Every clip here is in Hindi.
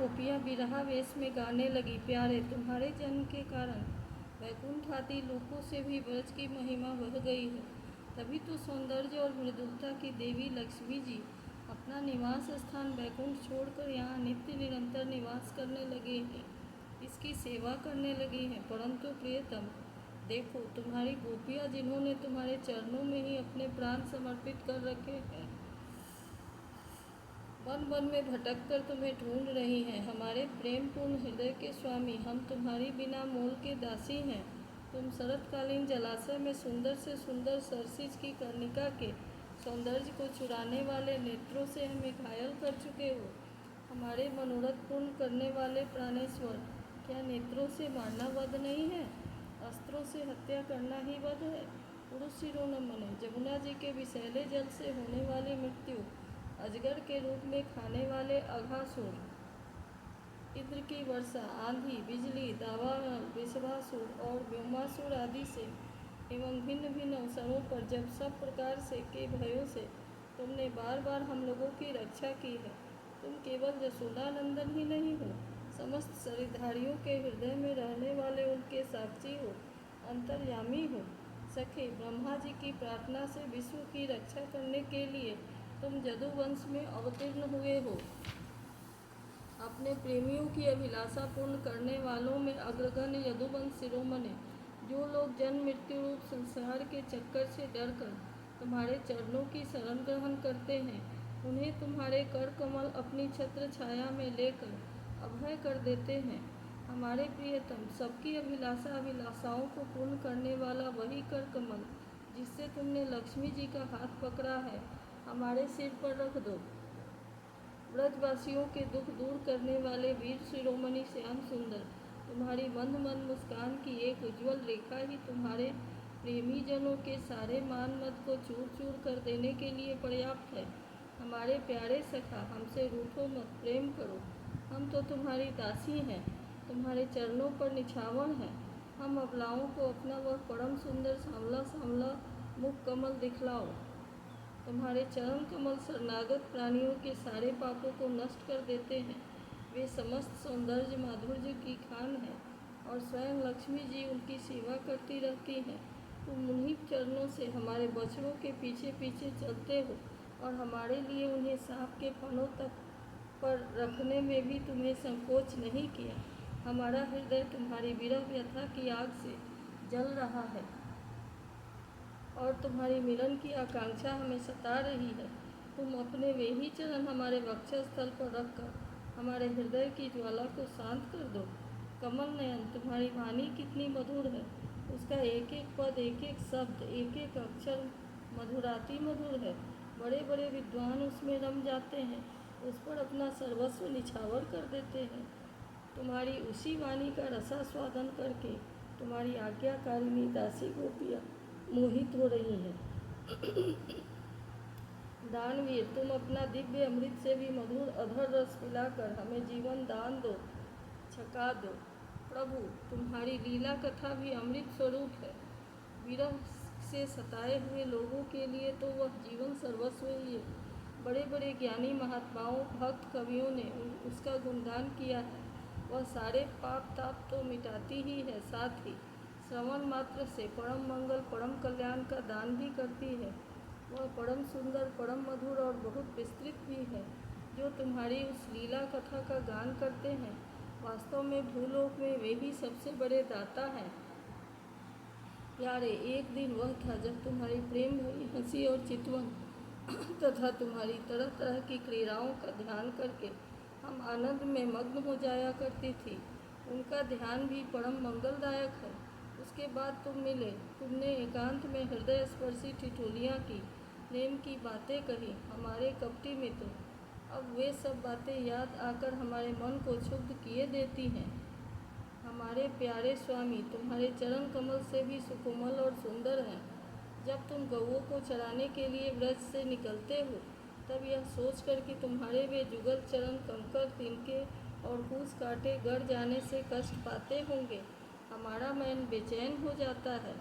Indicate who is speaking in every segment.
Speaker 1: गोपियाँ विरहा वेश में गाने लगी, प्यारे तुम्हारे जन्म के कारण वैकुंठ आदि लोकों से भी ब्रज की महिमा बढ़ गई है। तभी तो सौंदर्य और मृदुलता की देवी लक्ष्मी जी अपना निवास स्थान वैकुंठ छोड़कर यहाँ नित्य निरंतर निवास करने लगे हैं, इसकी सेवा करने लगी हैं। परंतु प्रियतम देखो, तुम्हारी गोपियाँ जिन्होंने तुम्हारे चरणों में ही अपने प्राण समर्पित कर रखे हैं, वन वन में भटक कर तुम्हें ढूंढ रही हैं। हमारे प्रेम पूर्ण हृदय के स्वामी, हम तुम्हारी बिना मोल के दासी हैं। तुम शरतकालीन जलाशय में सुंदर से सुंदर सरसिज की कर्णिका के सौंदर्य को चुराने वाले नेत्रों से हमें घायल कर चुके हो। हमारे मनोरथ पूर्ण करने वाले प्राणेश्वर, क्या नेत्रों से मारना वध नहीं है? अस्त्रों से हत्या करना ही वध है। पुरुष सिरों न मने। जमुना जी के विषैले जल से होने वाली मृत्यु, अजगर के रूप में खाने वाले अघासुर, इंद्र की वर्षा, आंधी, बिजली, दावानल, वृषभासुर और व्योमासुर आदि से एवं भिन्न भिन्न अवसरों पर जब सब प्रकार से के भयों से तुमने बार बार हम लोगों की रक्षा की है। तुम केवल यशोदानंदन ही नहीं हो, समस्त शरीरधारियों के हृदय में रहने वाले उनके साक्षी हो, अंतर्यामी हो। सखे, ब्रह्मा जी की प्रार्थना से विश्व की रक्षा करने के लिए तुम यदुवंश में अवतीर्ण हुए हो। अपने प्रेमियों की अभिलाषा पूर्ण करने वालों में अग्रगण्य यदुवंश शिरोमणि, जो लोग जन्म मृत्यु रूप संसार के चक्कर से डरकर तुम्हारे चरणों की शरण ग्रहण करते हैं, उन्हें तुम्हारे कर कमल अपनी छत्र छाया में लेकर अभय कर देते हैं। हमारे प्रियतम, सबकी अभिलाषाओं को पूर्ण करने वाला वही कर कमल जिससे तुमने लक्ष्मी जी का हाथ पकड़ा है, हमारे सिर पर रख दो। ब्रजवासियों के दुख दूर करने वाले वीर शिरोमणि श्याम सुंदर, तुम्हारी मंद मंद मुस्कान की एक उज्ज्वल रेखा ही तुम्हारे प्रेमी जनों के सारे मान मत को चूर चूर कर देने के लिए पर्याप्त है। हमारे प्यारे सखा, हमसे रूठो मत, प्रेम करो। हम तो तुम्हारी दासी हैं, तुम्हारे चरणों पर निछावर हैं। हम अबलाओं को अपना वह परम सुंदर सांवला सांवला मुख कमल दिखलाओ। तुम्हारे चरण कमल शरणागत प्राणियों के सारे पापों को नष्ट कर देते हैं। वे समस्त सौंदर्य माधुर्य की खान है और स्वयं लक्ष्मी जी उनकी सेवा करती रहती हैं। तुम उन्हीं चरणों से हमारे बछड़ों के पीछे पीछे चलते हो और हमारे लिए उन्हें सांप के फनों तक पर रखने में भी तुम्हें संकोच नहीं किया। हमारा हृदय तुम्हारी विरह व्यथा की आग से जल रहा है और तुम्हारी मिलन की आकांक्षा हमें सता रही है। तुम अपने वे ही चरण हमारे वक्षस्थल पर रखकर हमारे हृदय की ज्वाला को शांत कर दो। कमल नयन, तुम्हारी वाणी कितनी मधुर है, उसका एक एक पद, एक एक शब्द, एक एक अक्षर मधुराति मधुर है। बड़े बड़े विद्वान उसमें रम जाते हैं, उस पर अपना सर्वस्व निछावर कर देते हैं। तुम्हारी उसी वाणी का रसास्वादन करके तुम्हारी आज्ञाकारिणी दासी गोपियाँ मोहित हो रही हैं। दानवीर, तुम अपना दिव्य अमृत से भी मधुर अधर रस पिलाकर हमें जीवन दान दो, छका दो। प्रभु, तुम्हारी लीला कथा भी अमृत स्वरूप है। विरह से सताए हुए लोगों के लिए तो वह जीवन सर्वस्व ही है। बड़े बड़े ज्ञानी महात्माओं, भक्त कवियों ने उसका गुणगान किया है। वह सारे पाप ताप तो मिटाती ही है, साथ ही श्रवण मात्र से परम मंगल परम कल्याण का दान भी करती है। वह परम सुंदर, परम मधुर और बहुत विस्तृत भी है। जो तुम्हारी उस लीला कथा का गान करते हैं, वास्तव में भूलोक में वे ही सबसे बड़े दाता हैं। प्यारे, एक दिन वह था जब तुम्हारी प्रेम भरी हंसी और चितवन तथा तुम्हारी तरह तरह की क्रीड़ाओं का ध्यान करके हम आनंद में मग्न हो जाया करती थी। उनका ध्यान भी परम मंगलदायक है। उसके बाद तुम मिले, तुमने एकांत में हृदय स्पर्शी ठिठोलियाँ की, प्रेम की बातें कही, हमारे कपटी मित्र। अब वे सब बातें याद आकर हमारे मन को क्षुब्ध किए देती हैं। हमारे प्यारे स्वामी, तुम्हारे चरण कमल से भी सुकोमल और सुंदर हैं। जब तुम गौओं को चराने के लिए ब्रज से निकलते हो, तब यह सोचकर कि तुम्हारे वे जुगल चरण कंकर, तिनके और कूस कांटे गड़ जाने से कष्ट पाते होंगे, हमारा मन बेचैन हो जाता है।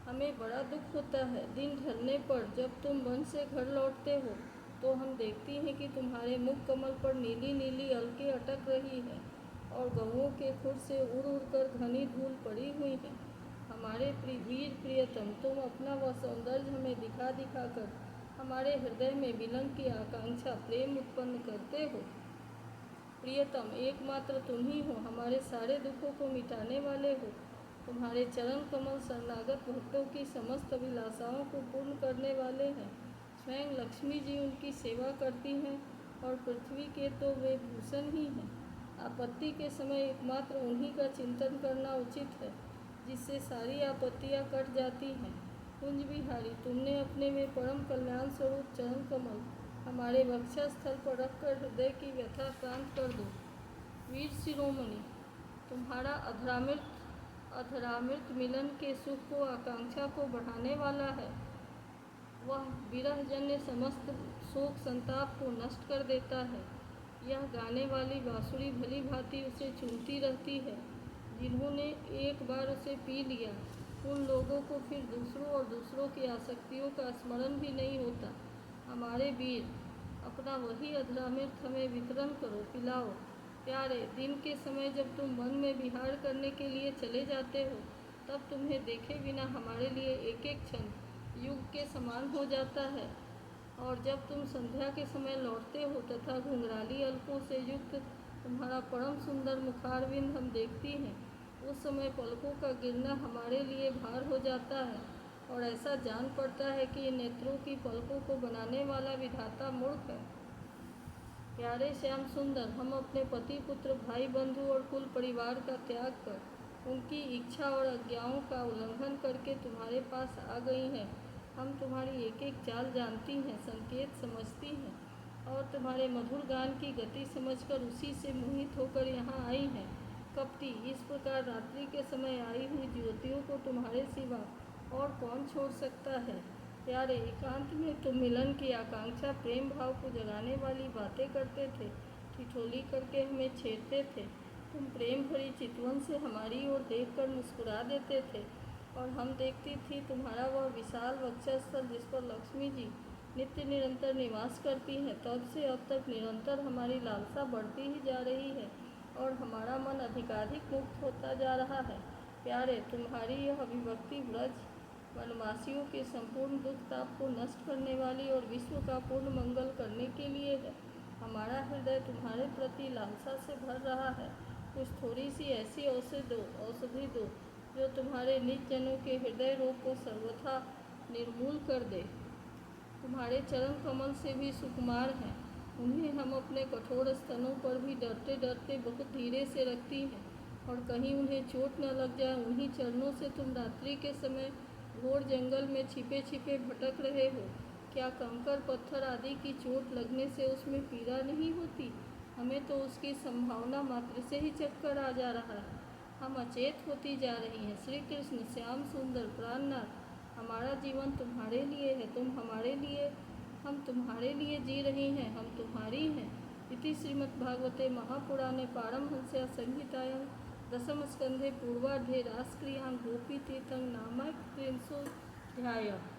Speaker 1: हमें बड़ा दुख होता है। दिन ढलने पर जब तुम वन से घर लौटते हो, तो हम देखती हैं कि तुम्हारे मुख कमल पर नीली नीली अलकें अटक रही है और गहुओं के खुर से उड़ उड़ कर घनी धूल पड़ी हुई है। हमारे वीर प्रियतम, तुम अपना वह सौंदर्य हमें दिखा दिखा कर हमारे हृदय में विलंघ की आकांक्षा प्रेम उत्पन्न करते हो। प्रियतम, एकमात्र तुम ही हो, हमारे सारे दुखों को मिटाने वाले हो। तुम्हारे चरण कमल शरणागत भक्तों की समस्त अभिलाषाओं को पूर्ण करने वाले हैं। स्वयं लक्ष्मी जी उनकी सेवा करती हैं और पृथ्वी के तो वे भूषण ही हैं। आपत्ति के समय एकमात्र उन्हीं का चिंतन करना उचित है, जिससे सारी आपत्तियां कट जाती हैं। कुंज बिहारी, तुमने अपने में परम कल्याण स्वरूप चरण कमल हमारे वक्षस्थल पर रखकर हृदय की व्यथा शांत कर दो। वीर शिरोमणि, तुम्हारा अधरामृत मिलन के सुख को आकांक्षा को बढ़ाने वाला है। वह विरहजन्य समस्त शोक संताप को नष्ट कर देता है। यह गाने वाली बांसुरी भली भांति उसे चूमती रहती है। जिन्होंने एक बार उसे पी लिया, उन लोगों को फिर दूसरों और दूसरों की आसक्तियों का स्मरण भी नहीं होता। हमारे वीर, अपना वही अधरामृत हमें वितरण करो, पिलाओ। प्यारे, दिन के समय जब तुम वन में विहार करने के लिए चले जाते हो, तब तुम्हें देखे बिना हमारे लिए एक एक क्षण युग के समान हो जाता है। और जब तुम संध्या के समय लौटते हो तथा घुंघराली अलकों से युक्त तुम्हारा परम सुंदर मुखारविंद हम देखती हैं, उस समय पलकों का गिरना हमारे लिए भार हो जाता है और ऐसा जान पड़ता है कि नेत्रों की पलकों को बनाने वाला विधाता मूर्ख है। प्यारे श्याम सुंदर, हम अपने पति पुत्र भाई बंधु और कुल परिवार का त्याग कर, उनकी इच्छा और आज्ञाओं का उल्लंघन करके तुम्हारे पास आ गई हैं। हम तुम्हारी एक एक चाल जानती हैं, संकेत समझती हैं और तुम्हारे मधुर गान की गति समझकर उसी से मोहित होकर यहाँ आई हैं। कपटी, इस प्रकार रात्रि के समय आई हुई ज्योतियों को तुम्हारे सिवा और कौन छोड़ सकता है। प्यारे, एकांत में तुम मिलन की आकांक्षा प्रेम भाव को जगाने वाली बातें करते थे, ठिठोली करके हमें छेड़ते थे। तुम प्रेम भरी चितवन से हमारी ओर देखकर मुस्कुरा देते थे और हम देखती थी तुम्हारा वह विशाल वक्षस्थल जिस पर लक्ष्मी जी नित्य निरंतर निवास करती हैं। तब से अब तक निरंतर हमारी लालसा बढ़ती ही जा रही है और हमारा मन अधिकाधिक मुक्त होता जा रहा है। प्यारे, तुम्हारी यह अभिव्यक्ति ब्रज वनवासियों के संपूर्ण दुख ताप को नष्ट करने वाली और विश्व का पूर्ण मंगल करने के लिए है। हमारा हृदय तुम्हारे प्रति लालसा से भर रहा है। कुछ थोड़ी सी ऐसी औषधि दो जो तुम्हारे निज जनों के हृदय रोग को सर्वथा निर्मूल कर दे। तुम्हारे चरण कमल से भी सुकुमार हैं, उन्हें हम अपने कठोर स्तनों पर भी डरते डरते बहुत धीरे से रखती हैं और कहीं उन्हें चोट न लग जाए। उन्हीं चरणों से तुम रात्रि के समय घोर जंगल में छिपे छिपे भटक रहे हो। क्या कंकर पत्थर आदि की चोट लगने से उसमें पीड़ा नहीं होती? हमें तो उसकी संभावना मात्र से ही चक्कर आ जा रहा है। हम अचेत होती जा रही हैं। श्री कृष्ण, श्याम सुंदर, प्राणनाथ, हमारा जीवन तुम्हारे लिए है, तुम हमारे लिए, हम तुम्हारे लिए जी रही हैं, हम तुम्हारी हैं। इति श्रीमद्भागवते महापुराणे पारमहंस्यां संहितायां दशम स्कंधे पूर्वार्धे रासक्रीयां गोपीतीर्थं नामैकत्रिंशोऽध्यायः।